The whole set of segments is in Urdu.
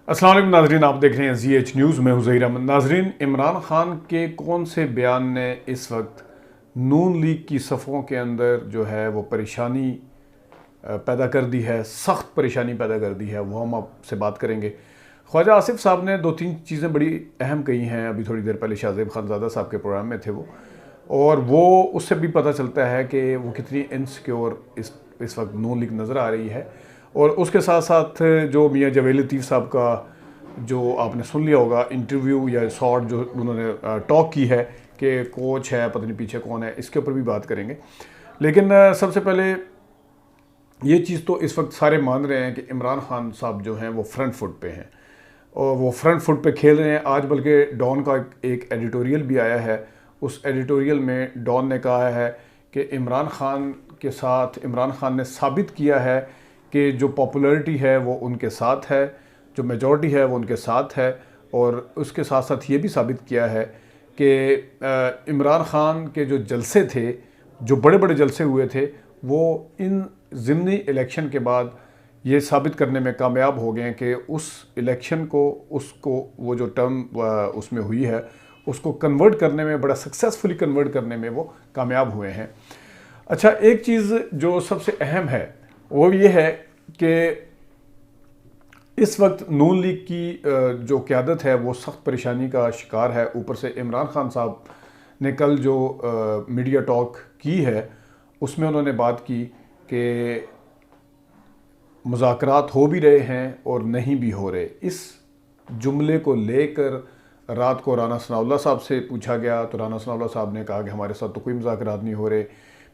السلام علیکم ناظرین، آپ دیکھ رہے ہیں زی ایچ نیوز میں ظہیر احمد۔ ناظرین، عمران خان کے کون سے بیان نے اس وقت نون لیگ کی صفوں کے اندر جو ہے وہ پریشانی پیدا کر دی ہے، سخت پریشانی پیدا کر دی ہے، وہ ہم آپ سے بات کریں گے۔ خواجہ آصف صاحب نے دو تین چیزیں بڑی اہم کہی ہیں، ابھی تھوڑی دیر پہلے شاہ زیب خانزادہ صاحب کے پروگرام میں تھے وہ، اور وہ اس سے بھی پتہ چلتا ہے کہ وہ کتنی انسیکیور اس وقت نون لیگ نظر آ رہی ہے۔ اور اس کے ساتھ ساتھ جو میاں جاوید لطیف صاحب کا جو آپ نے سن لیا ہوگا انٹرویو یا شارٹ جو انہوں نے ٹاک کی ہے کہ کوچ ہے، پتہ نہیں پیچھے کون ہے، اس کے اوپر بھی بات کریں گے۔ لیکن سب سے پہلے یہ چیز تو اس وقت سارے مان رہے ہیں کہ عمران خان صاحب جو ہیں وہ فرنٹ فٹ پہ ہیں، اور وہ فرنٹ فٹ پہ کھیل رہے ہیں۔ آج بلکہ ڈان کا ایک ایڈیٹوریل بھی آیا ہے، اس ایڈیٹوریل میں ڈان نے کہا ہے کہ عمران خان کے ساتھ عمران خان نے ثابت کیا ہے کہ جو پاپولیرٹی ہے وہ ان کے ساتھ ہے، جو میجورٹی ہے وہ ان کے ساتھ ہے، اور اس کے ساتھ ساتھ یہ بھی ثابت کیا ہے کہ عمران خان کے جو جلسے تھے، جو بڑے بڑے جلسے ہوئے تھے، وہ ان ضمنی الیکشن کے بعد یہ ثابت کرنے میں کامیاب ہو گئے ہیں کہ اس الیکشن کو وہ جو ٹرم اس میں ہوئی ہے اس کو کنورٹ کرنے میں، بڑا سکسیسفلی کنورٹ کرنے میں وہ کامیاب ہوئے ہیں۔ اچھا، ایک چیز جو سب سے اہم ہے وہ یہ ہے کہ اس وقت نون لیگ کی جو قیادت ہے وہ سخت پریشانی کا شکار ہے۔ اوپر سے عمران خان صاحب نے کل جو میڈیا ٹاک کی ہے اس میں انہوں نے بات کی کہ مذاکرات ہو بھی رہے ہیں اور نہیں بھی ہو رہے۔ اس جملے کو لے کر رات کو رانا ثناء اللہ صاحب سے پوچھا گیا تو رانا ثناء اللہ صاحب نے کہا کہ ہمارے ساتھ تو کوئی مذاکرات نہیں ہو رہے۔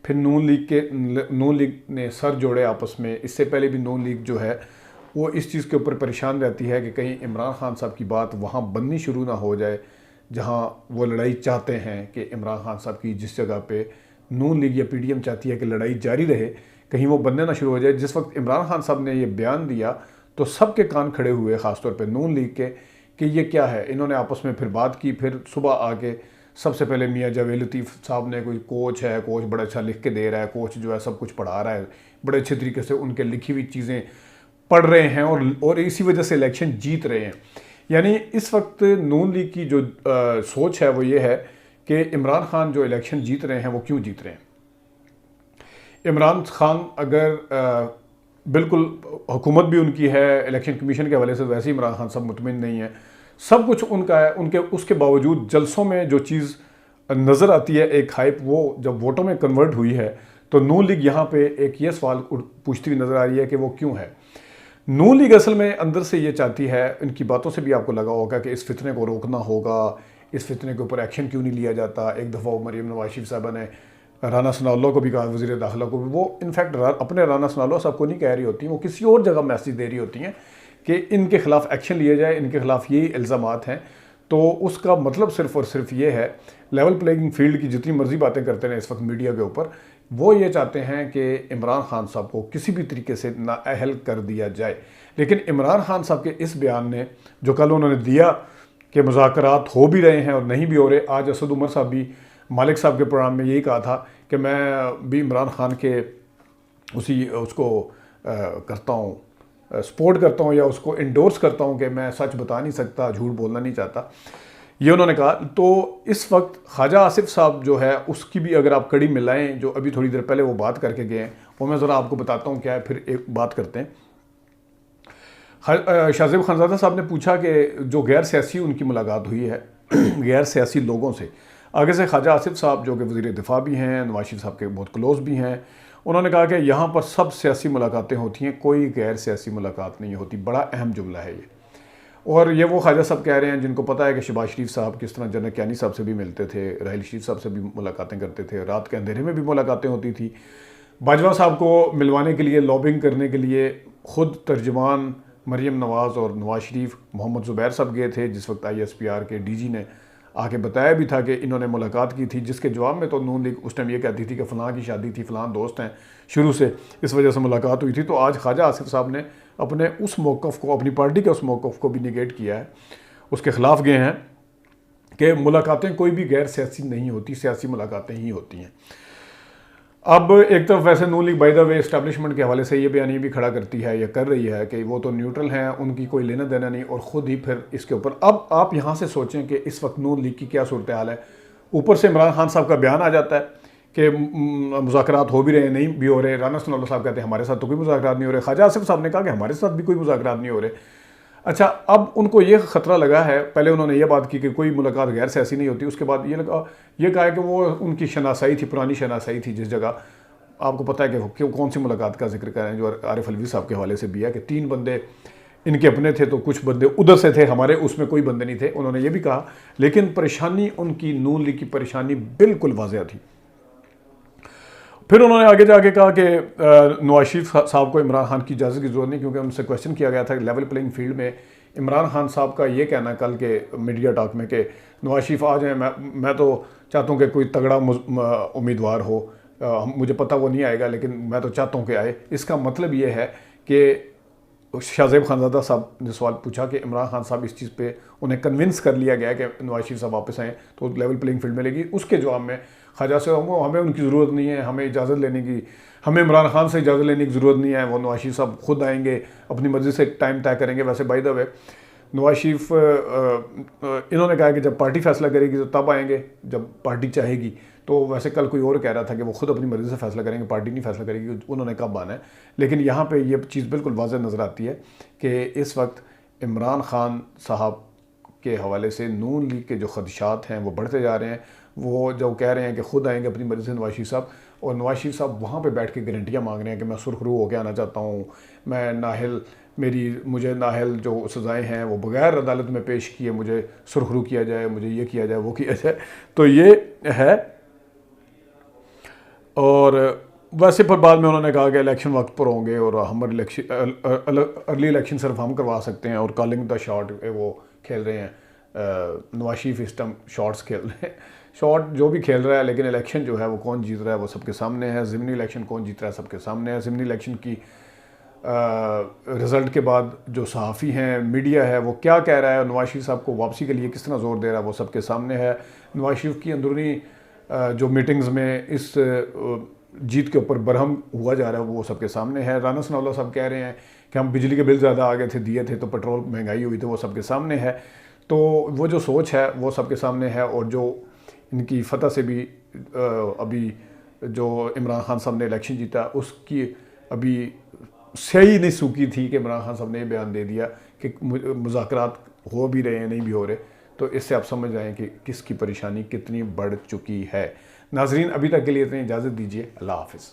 پھر نون لیگ نے سر جوڑے آپس میں۔ اس سے پہلے بھی نون لیگ جو ہے وہ اس چیز کے اوپر پریشان رہتی ہے کہ کہیں عمران خان صاحب کی بات وہاں بننی شروع نہ ہو جائے جہاں وہ لڑائی چاہتے ہیں کہ عمران خان صاحب کی جس جگہ پہ نون لیگ یا پی ڈی ایم چاہتی ہے کہ لڑائی جاری رہے، کہیں وہ بننے نہ شروع ہو جائے۔ جس وقت عمران خان صاحب نے یہ بیان دیا تو سب کے کان کھڑے ہوئے، خاص طور پہ نون لیگ کے، کہ یہ کیا ہے۔ انہوں نے آپس میں پھر بات کی۔ پھر صبح آ کے سب سے پہلے میاں جاوید لطیف صاحب نے، کوئی کوچ ہے، کوچ بڑا اچھا لکھ کے دے رہا ہے، کوچ جو ہے سب کچھ پڑھا رہا ہے، بڑے اچھے طریقے سے ان کے لکھی ہوئی چیزیں پڑھ رہے ہیں اور اسی وجہ سے الیکشن جیت رہے ہیں۔ یعنی اس وقت نون لیگ کی جو سوچ ہے وہ یہ ہے کہ عمران خان جو الیکشن جیت رہے ہیں وہ کیوں جیت رہے ہیں۔ عمران خان اگر بالکل حکومت بھی ان کی ہے، الیکشن کمیشن کے حوالے سے ویسے ہی عمران خان صاحب مطمئن نہیں ہے، سب کچھ ان کا ہے، اس کے باوجود جلسوں میں جو چیز نظر آتی ہے ایک ہائپ، وہ جب ووٹوں میں کنورٹ ہوئی ہے تو نون لیگ یہاں پہ ایک یہ سوال پوچھتی ہوئی نظر آ رہی ہے کہ وہ کیوں ہے۔ نون لیگ اصل میں اندر سے یہ چاہتی ہے، ان کی باتوں سے بھی آپ کو لگا ہوگا کہ اس فتنے کو روکنا ہوگا، اس فتنے کے اوپر ایکشن کیوں نہیں لیا جاتا۔ ایک دفعہ مریم نواز شریف صاحبہ نے رانا ثناء اللہ کو بھی کہا، وزیر داخلہ کو بھی، وہ انفیکٹ اپنے رانا ثناء اللہ صاحب کو نہیں کہہ رہی ہوتی ہیں، وہ کسی اور جگہ میسیج دے رہی ہوتی ہیں کہ ان کے خلاف ایکشن لیا جائے، ان کے خلاف یہی الزامات ہیں۔ تو اس کا مطلب صرف اور صرف یہ ہے، لیول پلینگ فیلڈ کی جتنی مرضی باتیں کرتے ہیں اس وقت میڈیا کے اوپر، وہ یہ چاہتے ہیں کہ عمران خان صاحب کو کسی بھی طریقے سے نااہل کر دیا جائے۔ لیکن عمران خان صاحب کے اس بیان نے جو کل انہوں نے دیا کہ مذاکرات ہو بھی رہے ہیں اور نہیں بھی ہو رہے، آج اسد عمر صاحب بھی مالک صاحب کے پروگرام میں یہی کہا تھا کہ میں بھی عمران خان کے اس کو کرتا ہوں، سپورٹ کرتا ہوں یا اس کو انڈورس کرتا ہوں کہ میں سچ بتا نہیں سکتا، جھوٹ بولنا نہیں چاہتا، یہ انہوں نے کہا۔ تو اس وقت خواجہ آصف صاحب جو ہے اس کی بھی اگر آپ کڑی ملائیں، جو ابھی تھوڑی دیر پہلے وہ بات کر کے گئے ہیں، وہ میں ذرا آپ کو بتاتا ہوں کیا ہے، پھر ایک بات کرتے ہیں۔ شاہ زیب خانزادہ صاحب نے پوچھا کہ جو غیر سیاسی ان کی ملاقات ہوئی ہے غیر سیاسی لوگوں سے، آگے سے خواجہ آصف صاحب جو کہ وزیر دفاع بھی ہیں، نواز شریف صاحب کے بہت کلوز بھی ہیں، انہوں نے کہا کہ یہاں پر سب سیاسی ملاقاتیں ہوتی ہیں، کوئی غیر سیاسی ملاقات نہیں ہوتی۔ بڑا اہم جملہ ہے یہ، اور یہ وہ خواجہ صاحب کہہ رہے ہیں جن کو پتہ ہے کہ شہباز شریف صاحب کس طرح جنرل کیانی صاحب سے بھی ملتے تھے، راحیل شریف صاحب سے بھی ملاقاتیں کرتے تھے، رات کے اندھیرے میں بھی ملاقاتیں ہوتی تھی۔ باجوہ صاحب کو ملوانے کے لیے، لابنگ کرنے کے لیے خود ترجمان مریم نواز اور نواز شریف محمد زبیر صاحب گئے تھے، جس وقت ISPR کے ڈی جی نے آ کے بتایا بھی تھا کہ انہوں نے ملاقات کی تھی، جس کے جواب میں تو نون لیگ اس ٹائم یہ کہتی تھی کہ فلاں کی شادی تھی، فلاں دوست ہیں شروع سے، اس وجہ سے ملاقات ہوئی تھی۔ تو آج خواجہ آصف صاحب نے اپنے اس موقف کو، اپنی پارٹی کے اس موقف کو بھی نیگیٹ کیا ہے، اس کے خلاف گئے ہیں کہ ملاقاتیں کوئی بھی غیر سیاسی نہیں ہوتی، سیاسی ملاقاتیں ہی ہوتی ہیں۔ اب ایک طرف ویسے Noon league by the way establishment کے حوالے سے یہ بیانیہ بھی کھڑا کرتی ہے یا کر رہی ہے کہ وہ تو نیوٹرل ہیں، ان کی کوئی لینا دینا نہیں، اور خود ہی پھر اس کے اوپر اب آپ یہاں سے سوچیں کہ اس وقت نون لیگ کی کیا صورتحال ہے۔ اوپر سے عمران خان صاحب کا بیان آ جاتا ہے کہ مذاکرات ہو بھی رہے ہیں، نہیں بھی ہو رہے، رانا ثناء اللہ صاحب کہتے ہیں ہمارے ساتھ تو کوئی مذاکرات نہیں ہو رہے، خواجہ آصف صاحب نے کہا کہ ہمارے ساتھ بھی کوئی مذاکرات نہیں ہو رہے۔ اچھا، اب ان کو یہ خطرہ لگا ہے، پہلے انہوں نے یہ بات کی کہ کوئی ملاقات غیر سیاسی نہیں ہوتی، اس کے بعد یہ کہا ہے کہ وہ ان کی شناسائی تھی، پرانی شناسائی تھی جس جگہ، آپ کو پتہ ہے کہ کون سی ملاقات کا ذکر کر رہے ہیں، جو عارف علوی صاحب کے حوالے سے بھی ہے کہ 3 بندے ان کے اپنے تھے تو کچھ بندے ادھر سے تھے، ہمارے اس میں کوئی بندے نہیں تھے، انہوں نے یہ بھی کہا۔ لیکن پریشانی ان کی نون لیگ کی پریشانی بالکل واضح تھی۔ پھر انہوں نے آگے جا کے کہا کہ نواز شریف صاحب کو عمران خان کی اجازت کی ضرورت نہیں، کیونکہ ان سے کویشچن کیا گیا تھا لیول پلینگ فیلڈ میں عمران خان صاحب کا یہ کہنا کل کے میڈیا ٹاک میں کہ نواز شریف آ جائیں، میں تو چاہتا ہوں کہ کوئی تگڑا امیدوار ہو، مجھے پتہ وہ نہیں آئے گا لیکن میں تو چاہتا ہوں کہ آئے۔ اس کا مطلب یہ ہے کہ شاہ زیب خانزادہ صاحب نے سوال پوچھا کہ عمران خان صاحب اس چیز پہ انہیں کنونس کر لیا گیا کہ نواز شریف صاحب واپس آئیں تو لیول پلینگ فیلڈ ملے گی۔ اس کے جواب میں خواجہ صاحب ہمیں ان کی ضرورت نہیں ہے، ہمیں اجازت لینے کی، ہمیں عمران خان سے اجازت لینے کی ضرورت نہیں ہے، وہ نواز شریف صاحب خود آئیں گے، اپنی مرضی سے ٹائم طے کریں گے۔ ویسے بائی دا وے نواز شریف انہوں نے کہا کہ جب پارٹی فیصلہ کرے گی تو تب آئیں گے جب پارٹی چاہے گی، تو ویسے کل کوئی اور کہہ رہا تھا کہ وہ خود اپنی مرضی سے فیصلہ کریں گے، پارٹی نہیں فیصلہ کرے گی انہوں نے کب آنا ہے۔ لیکن یہاں پہ یہ چیز بالکل واضح نظر آتی ہے کہ اس وقت عمران خان صاحب کے حوالے سے نون لیگ کے جو خدشات ہیں وہ بڑھتے جا رہے ہیں۔ وہ جو کہہ رہے ہیں کہ خود آئیں گے اپنی مرضی سے نواز شریف صاحب، اور نواز شریف صاحب وہاں پہ بیٹھ کے گارنٹیاں مانگ رہے ہیں کہ میں سرخ رو ہو کے آنا چاہتا ہوں، میں نااہل مجھے نااہل جو سزائیں ہیں وہ بغیر عدالت میں پیش کیے مجھے سرخ رو کیا جائے، مجھے یہ کیا جائے وہ کیا جائے۔ تو یہ ہے۔ اور ویسے پھر بعد میں انہوں نے کہا کہ الیکشن وقت پر ہوں گے اور ہم ارلی الیکشن صرف ہم کروا سکتے ہیں، اور کالنگ دا شاٹ وہ کھیل رہے ہیں، نواز شریف اس ٹائم شاٹس کھیل رہے ہیں، شاٹ جو بھی کھیل رہا ہے، لیکن الیکشن جو ہے وہ کون جیت رہا ہے وہ سب کے سامنے ہے۔ ضمنی الیکشن کون جیت رہا ہے سب کے سامنے ہے۔ ضمنی الیکشن کی رزلٹ کے بعد جو صحافی ہیں، میڈیا ہے، وہ کیا کہہ رہا ہے، نواز شریف صاحب کو واپسی کے لیے کس طرح زور دے رہا ہے وہ سب کے سامنے ہے۔ نواز شریف کی اندرونی جو میٹنگز میں اس جیت کے اوپر برہم ہوا جا رہا ہے وہ سب کے سامنے ہے۔ رانا ثناء اللہ صاحب کہہ رہے ہیں کہ ہم بجلی کے بل زیادہ آ گئے تھے، دیے تھے تو پیٹرول مہنگائی ہوئی تھی، وہ سب کے سامنے ہے۔ تو وہ جو سوچ ہے وہ سب کے سامنے ہے، اور جو ان کی فتح سے بھی ابھی جو عمران خان صاحب نے الیکشن جیتا اس کی ابھی صحیح نہیں سوکی تھی کہ عمران خان صاحب نے یہ بیان دے دیا کہ مذاکرات ہو بھی رہے ہیں نہیں بھی ہو رہے۔ تو اس سے آپ سمجھ جائیں کہ کس کی پریشانی کتنی بڑھ چکی ہے۔ ناظرین ابھی تک کے لیے اتنی اجازت دیجیے، اللہ حافظ۔